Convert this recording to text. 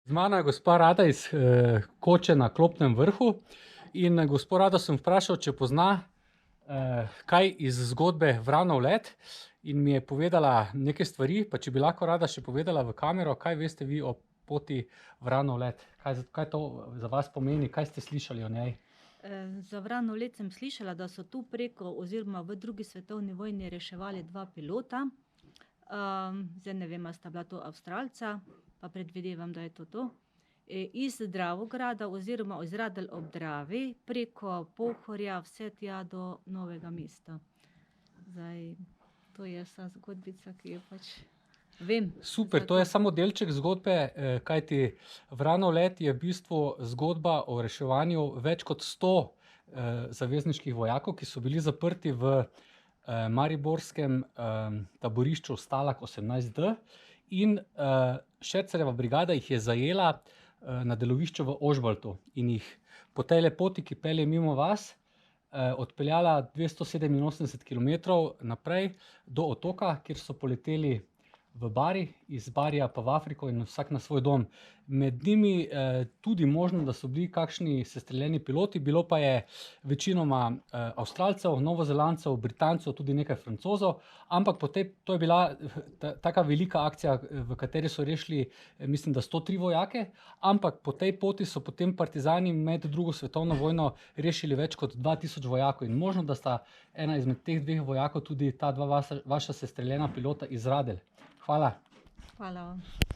Z mano je gospa Rada iz koče na Klopnem vrhu in gospo Rado sem vprašal, če pozna kaj iz zgodbe Vranov let, in mi je povedala nekaj stvari, pa če bi lahko Rada še povedala v kamero, kaj veste vi o poti Vranov let, kaj to za vas pomeni, kaj ste slišali o njej? Za Vranov let sem slišala, da so tu preko oziroma v drugi svetovni vojni reševali dva pilota. Zdaj ne vem, a sta bila to Avstralca, pa predvidevam, da je to. Iz Dravograda oziroma iz Radelj ob Dravi preko Pohorja vse tja do Novega mesta. Zdaj, to je vsa zgodbica, ki jo pač vem. Super, to je samo delček zgodbe, kajti Vranov let je v bistvu zgodba o reševanju več kot 100 zavezniških vojakov, ki so bili zaprti v mariborskem taborišču Stalag 18D, in Šercerjeva brigada jih je zajela na delovišču v Ožbaltu in jih po tej poti, ki pelje mimo vas, odpeljala 287 kilometrov naprej do otoka, kjer so poleteli v Bari, iz Barija pa v Afriko in vsak na svoj dom. Med njimi tudi možno, da so bili kakšni sestreljeni piloti, bilo pa je večinoma Avstralcev, Novozelandcev, Britancev, tudi nekaj Francozov, ampak to je bila taka velika akcija, v kateri so rešili, mislim, da 103 vojake, ampak po tej poti so potem partizani med drugo svetovno vojno rešili več kot 2000 vojakov in možno, da sta ena izmed teh dveh vojakov tudi ta dva vaša sestreljena pilota iz Radelj. Hvala. Hvala vam.